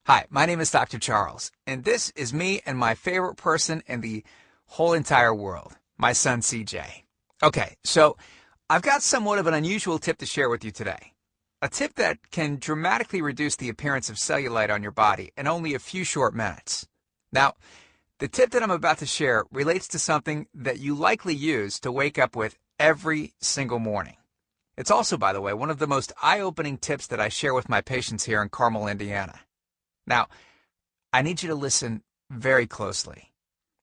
Hi, my name is Dr. Charles, and this is me and my favorite person in the whole entire world, my son CJ. Okay, so I've got somewhat of an unusual tip to share with you today. A tip that can dramatically reduce the appearance of cellulite on your body in only a few short minutes. Now, the tip that I'm about to share relates to something that you likely use to wake up with every single morning. It's also, by the way, one of the most eye-opening tips that I share with my patients here in Carmel, Indiana. Now, I need you to listen very closely.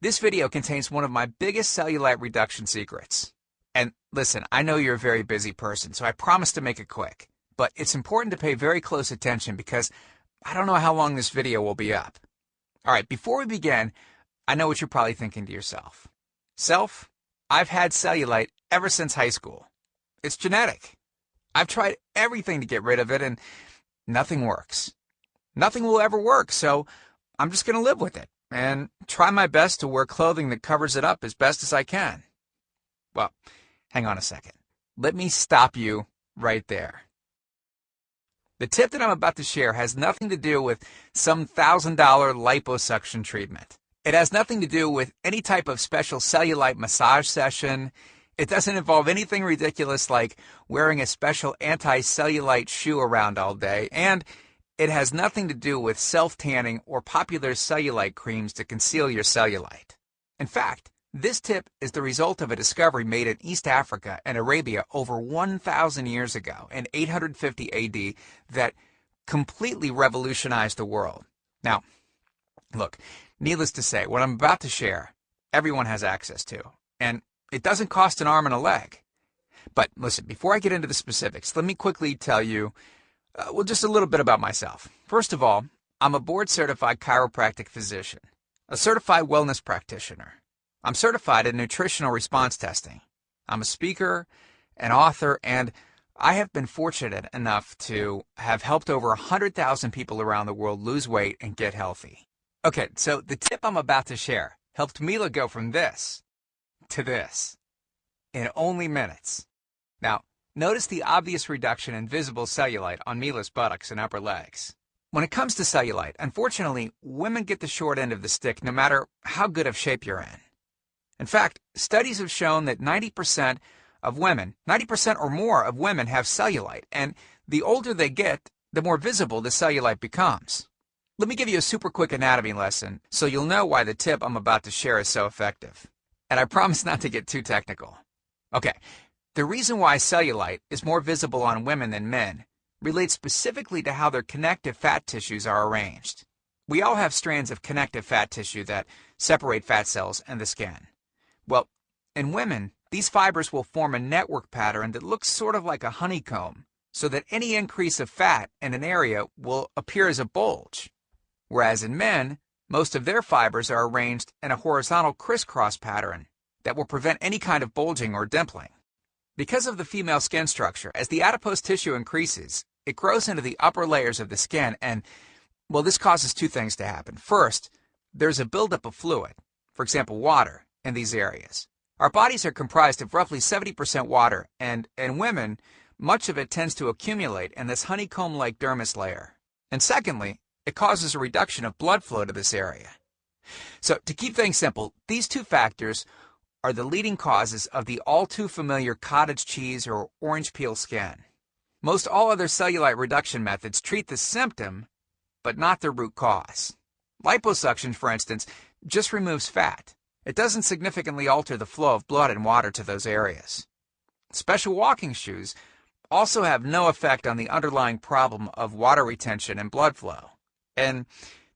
This video contains one of my biggest cellulite reduction secrets. And listen, I know you're a very busy person, so I promise to make it quick. But it's important to pay very close attention because I don't know how long this video will be up. All right, before we begin, I know what you're probably thinking to yourself. Self, I've had cellulite ever since high school. It's genetic. I've tried everything to get rid of it and nothing works. Nothing will ever work, so I'm just going to live with it and try my best to wear clothing that covers it up as best as I can. Well, hang on a second. Let me stop you right there. The tip that I'm about to share has nothing to do with some $1,000 liposuction treatment. It has nothing to do with any type of special cellulite massage session. It doesn't involve anything ridiculous like wearing a special anti-cellulite shoe around all day, and it has nothing to do with self-tanning or popular cellulite creams to conceal your cellulite. In fact, this tip is the result of a discovery made in East Africa and Arabia over 1,000 years ago in 850 AD that completely revolutionized the world. Now, look, needless to say, what I'm about to share, everyone has access to, and it doesn't cost an arm and a leg. But listen, before I get into the specifics, let me quickly tell you just a little bit about myself. First of all, I'm a board-certified chiropractic physician, a certified wellness practitioner. I'm certified in nutritional response testing. I'm a speaker, an author, and I have been fortunate enough to have helped over 100,000 people around the world lose weight and get healthy. Okay, so the tip I'm about to share helped Mila go from this to this in only minutes. Now, notice the obvious reduction in visible cellulite on Mila's buttocks and upper legs. When it comes to cellulite, unfortunately, women get the short end of the stick no matter how good of shape you're in. In fact, studies have shown that 90% of women, 90% or more of women have cellulite, and the older they get, the more visible the cellulite becomes. Let me give you a super quick anatomy lesson so you'll know why the tip I'm about to share is so effective. And I promise not to get too technical. Okay. The reason why cellulite is more visible on women than men relates specifically to how their connective fat tissues are arranged. We all have strands of connective fat tissue that separate fat cells and the skin. Well, in women, these fibers will form a network pattern that looks sort of like a honeycomb, so that any increase of fat in an area will appear as a bulge. Whereas in men, most of their fibers are arranged in a horizontal crisscross pattern that will prevent any kind of bulging or dimpling. Because of the female skin structure, as the adipose tissue increases, it grows into the upper layers of the skin and, well, this causes two things to happen. First, there's a buildup of fluid, for example, water, in these areas. Our bodies are comprised of roughly 70% water, and in women, much of it tends to accumulate in this honeycomb-like dermis layer. And secondly, it causes a reduction of blood flow to this area. So, to keep things simple, these two factors are the leading causes of the all-too-familiar cottage cheese or orange peel skin. Most all other cellulite reduction methods treat the symptom, but not the root cause. Liposuction, for instance, just removes fat. It doesn't significantly alter the flow of blood and water to those areas. Special walking shoes also have no effect on the underlying problem of water retention and blood flow. And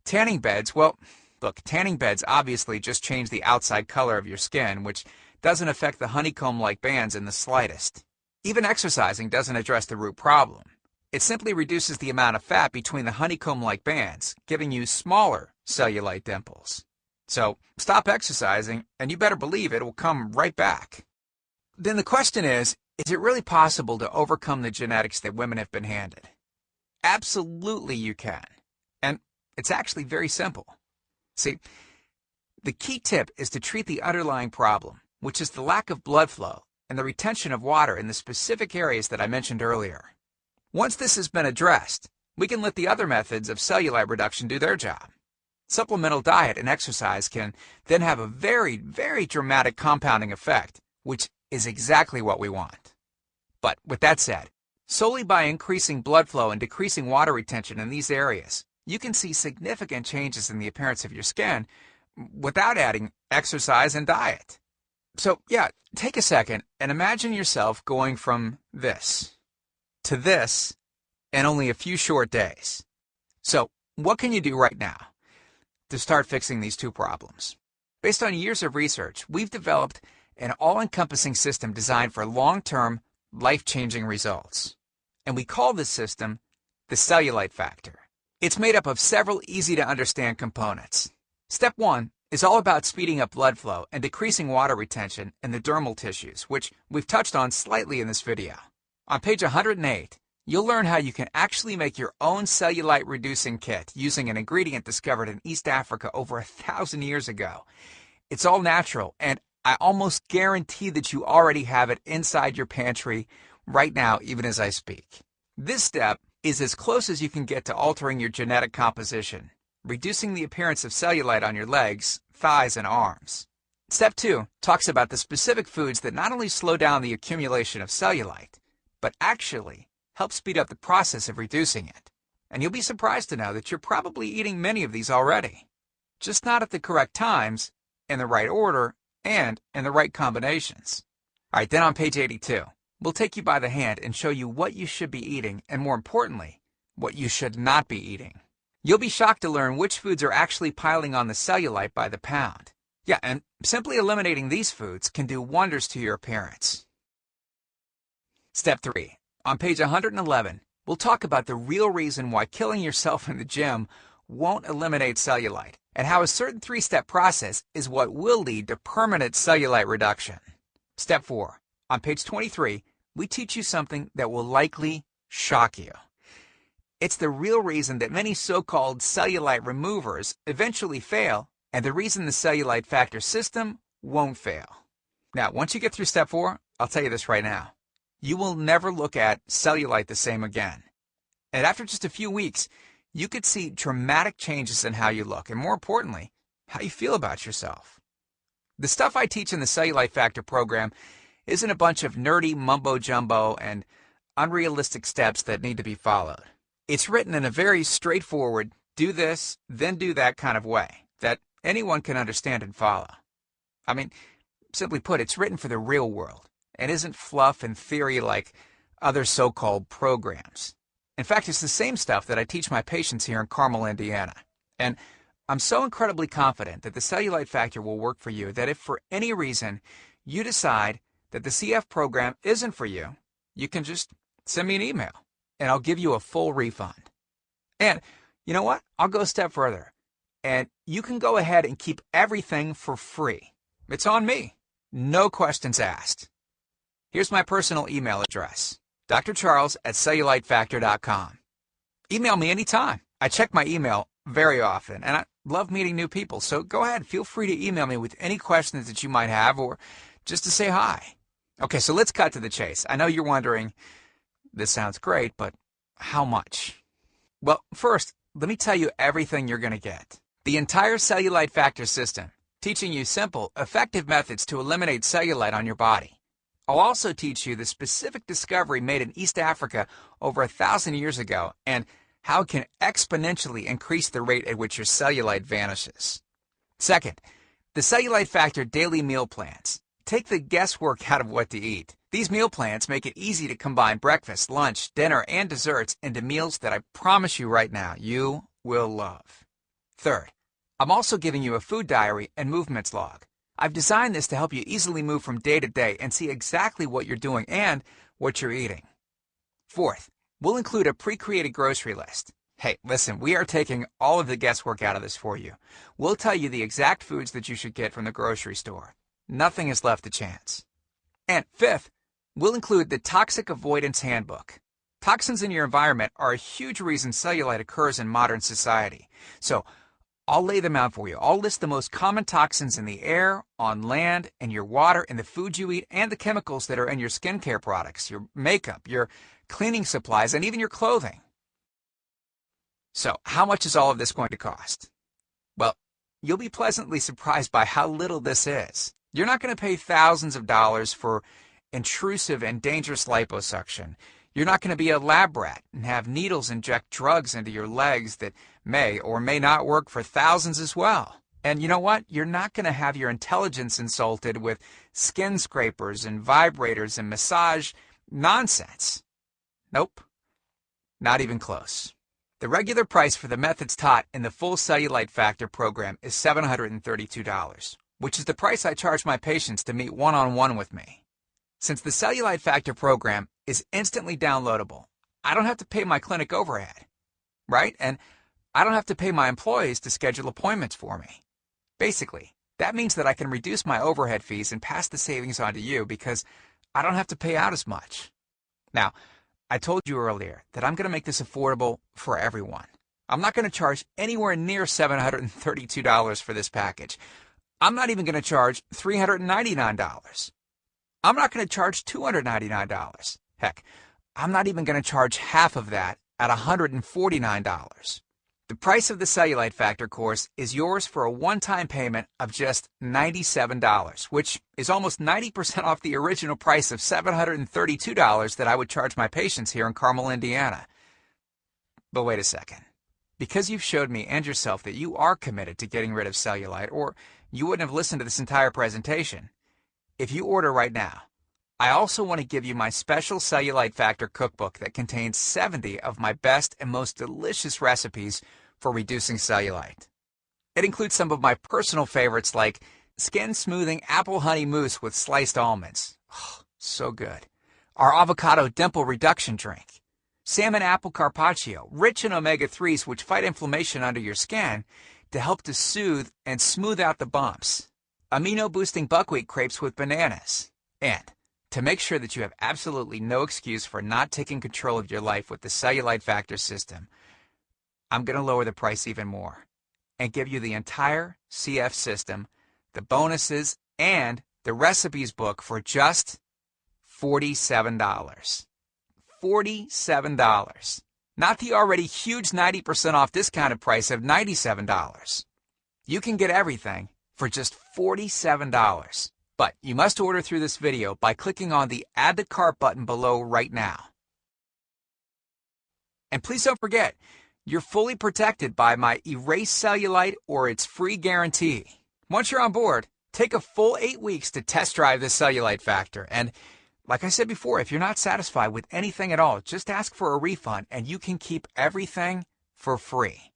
tanning beds, well, look, tanning beds obviously just change the outside color of your skin, which doesn't affect the honeycomb-like bands in the slightest. Even exercising doesn't address the root problem. It simply reduces the amount of fat between the honeycomb-like bands, giving you smaller cellulite dimples. So stop exercising, and you better believe it will come right back. Then the question is it really possible to overcome the genetics that women have been handed? Absolutely you can. And it's actually very simple. See, the key tip is to treat the underlying problem, which is the lack of blood flow and the retention of water in the specific areas that I mentioned earlier. Once this has been addressed, we can let the other methods of cellulite reduction do their job. Supplemental diet and exercise can then have a very, very dramatic compounding effect, which is exactly what we want. But with that said, solely by increasing blood flow and decreasing water retention in these areas, you can see significant changes in the appearance of your skin without adding exercise and diet. So yeah, take a second and imagine yourself going from this to this in only a few short days. So what can you do right now to start fixing these two problems? Based on years of research, we've developed an all-encompassing system designed for long-term, life-changing results. And we call this system the Cellulite Factor. It's made up of several easy-to-understand components. Step 1 is all about speeding up blood flow and decreasing water retention in the dermal tissues, which we've touched on slightly in this video. On page 108, you'll learn how you can actually make your own cellulite reducing kit using an ingredient discovered in East Africa over 1,000 years ago. It's all natural, and I almost guarantee that you already have it inside your pantry right now, even as I speak. This step is as close as you can get to altering your genetic composition, reducing the appearance of cellulite on your legs, thighs, and arms. Step 2 talks about the specific foods that not only slow down the accumulation of cellulite, but actually help speed up the process of reducing it. And you'll be surprised to know that you're probably eating many of these already, just not at the correct times, in the right order, and in the right combinations. All right, then on page 82, we'll take you by the hand and show you what you should be eating, and more importantly, what you should not be eating. You'll be shocked to learn which foods are actually piling on the cellulite by the pound. Yeah, and simply eliminating these foods can do wonders to your appearance. Step 3. On page 111, we'll talk about the real reason why killing yourself in the gym won't eliminate cellulite, and how a certain 3-step process is what will lead to permanent cellulite reduction. Step 4. On page 23, we teach you something that will likely shock you. It's the real reason that many so-called cellulite removers eventually fail, and the reason the Cellulite Factor system won't fail. Now, once you get through step 4, I'll tell you this right now. You will never look at cellulite the same again. And after just a few weeks, you could see dramatic changes in how you look, and more importantly, how you feel about yourself. The stuff I teach in the Cellulite Factor program isn't a bunch of nerdy mumbo-jumbo and unrealistic steps that need to be followed. It's written in a very straightforward, do this, then do that kind of way that anyone can understand and follow. I mean, simply put, it's written for the real world and isn't fluff and theory like other so-called programs. In fact, it's the same stuff that I teach my patients here in Carmel, Indiana. And I'm so incredibly confident that the Cellulite Factor will work for you that if for any reason you decide that the CF program isn't for you, you can just send me an email and I'll give you a full refund. And you know what? I'll go a step further. And you can go ahead and keep everything for free. It's on me. No questions asked. Here's my personal email address, drcharles@cellulitefactor.com. Email me anytime. I check my email very often, and I love meeting new people. So go ahead, feel free to email me with any questions that you might have or just to say hi. Okay, so let's cut to the chase. I know you're wondering, this sounds great, but how much? Well, first, let me tell you everything you're going to get. The entire Cellulite Factor system, teaching you simple, effective methods to eliminate cellulite on your body. I'll also teach you the specific discovery made in East Africa over 1,000 years ago and how it can exponentially increase the rate at which your cellulite vanishes. Second, the Cellulite Factor daily meal plans. Take the guesswork out of what to eat. These meal plans make it easy to combine breakfast, lunch, dinner, and desserts into meals that I promise you right now you will love. Third, I'm also giving you a food diary and movements log. I've designed this to help you easily move from day to day and see exactly what you're doing and what you're eating. Fourth, we'll include a pre-created grocery list. Hey, listen, we are taking all of the guesswork out of this for you. We'll tell you the exact foods that you should get from the grocery store. Nothing is left to chance. And fifth, we'll include the Toxic Avoidance Handbook. Toxins in your environment are a huge reason cellulite occurs in modern society. So I'll lay them out for you. I'll list the most common toxins in the air, on land, in your water, in the food you eat, and the chemicals that are in your skincare products, your makeup, your cleaning supplies, and even your clothing. So how much is all of this going to cost? Well, you'll be pleasantly surprised by how little this is. You're not going to pay thousands of dollars for intrusive and dangerous liposuction. You're not going to be a lab rat and have needles inject drugs into your legs that may or may not work for thousands as well. And you know what? You're not going to have your intelligence insulted with skin scrapers and vibrators and massage nonsense. Nope, not even close. The regular price for the methods taught in the full Cellulite Factor program is $732, which is the price I charge my patients to meet one-on-one with me. Since the Cellulite Factor program is instantly downloadable, I don't have to pay my clinic overhead, right? And I don't have to pay my employees to schedule appointments for me. Basically, that means that I can reduce my overhead fees and pass the savings on to you because I don't have to pay out as much. Now, I told you earlier that I'm going to make this affordable for everyone. I'm not going to charge anywhere near $732 for this package. I'm not even going to charge $399. I'm not going to charge $299. Heck, I'm not even going to charge half of that at $149. The price of the Cellulite Factor course is yours for a one-time payment of just $97, which is almost 90% off the original price of $732 that I would charge my patients here in Carmel, Indiana. But wait a second. Because you've showed me and yourself that you are committed to getting rid of cellulite, or you wouldn't have listened to this entire presentation, if you order right now, I also want to give you my special Cellulite Factor cookbook that contains 70 of my best and most delicious recipes for reducing cellulite. It includes some of my personal favorites like skin smoothing apple honey mousse with sliced almonds. Oh, so good. Our avocado dimple reduction drink. Salmon apple carpaccio, rich in omega-3s which fight inflammation under your skin to help to soothe and smooth out the bumps. Amino-boosting buckwheat crepes with bananas. And to make sure that you have absolutely no excuse for not taking control of your life with the Cellulite Factor system, I'm going to lower the price even more and give you the entire CF system, the bonuses, and the recipes book for just $47. $47. Not the already huge 90% off discounted price of $97. You can get everything for just $47. But you must order through this video by clicking on the Add to Cart button below right now. And please don't forget, you're fully protected by my Erase Cellulite or its free guarantee. Once you're on board, take a full 8 weeks to test drive the Cellulite Factor. And like I said before, if you're not satisfied with anything at all, just ask for a refund and you can keep everything for free.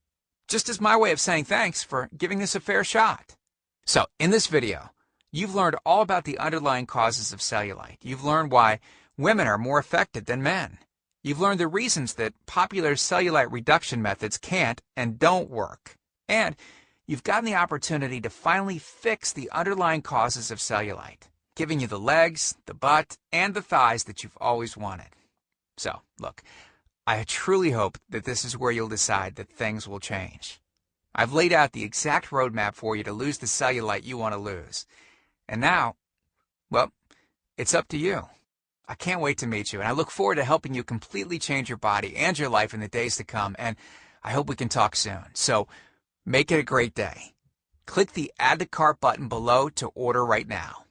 Just as my way of saying thanks for giving this a fair shot. So in this video, you've learned all about the underlying causes of cellulite. You've learned why women are more affected than men. You've learned the reasons that popular cellulite reduction methods can't and don't work. And you've gotten the opportunity to finally fix the underlying causes of cellulite, giving you the legs, the butt, and the thighs that you've always wanted. So, look, I truly hope that this is where you'll decide that things will change. I've laid out the exact roadmap for you to lose the cellulite you want to lose. And now, well, it's up to you. I can't wait to meet you, and I look forward to helping you completely change your body and your life in the days to come, and I hope we can talk soon. So, make it a great day. Click the Add to Cart button below to order right now.